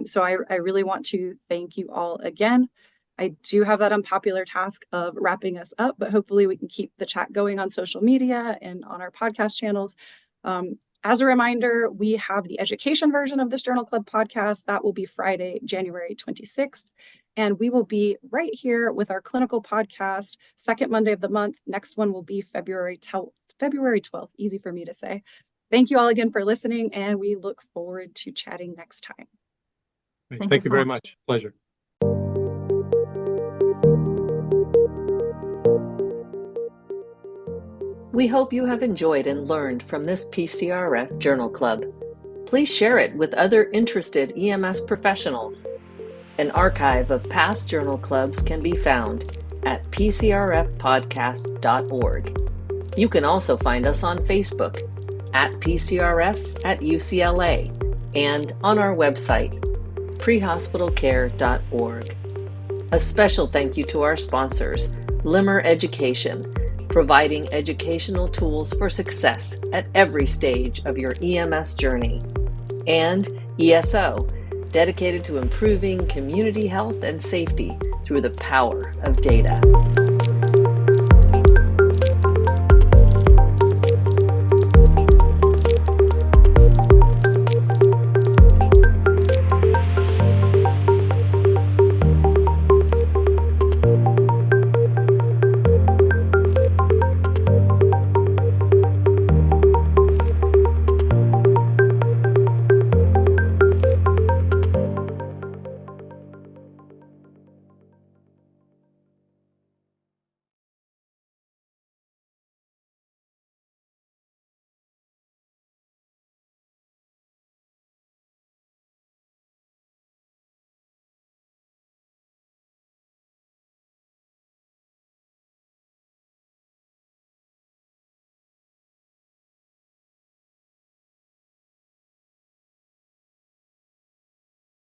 So I really want to thank you all again. I do have that unpopular task of wrapping us up, but hopefully we can keep the chat going on social media and on our podcast channels. As a reminder, we have the education version of this Journal Club podcast. That will be Friday, January 26th. And we will be right here with our clinical podcast, second Monday of the month. Next one will be February 12th. Easy for me to say. Thank you all again for listening, and we look forward to chatting next time. Thank you very much. Pleasure. We hope you have enjoyed and learned from this PCRF Journal Club. Please share it with other interested EMS professionals. An archive of past journal clubs can be found at pcrfpodcasts.org. You can also find us on Facebook at PCRF at UCLA and on our website, prehospitalcare.org. A special thank you to our sponsors, Limmer Education, providing educational tools for success at every stage of your EMS journey, and ESO, dedicated to improving community health and safety through the power of data.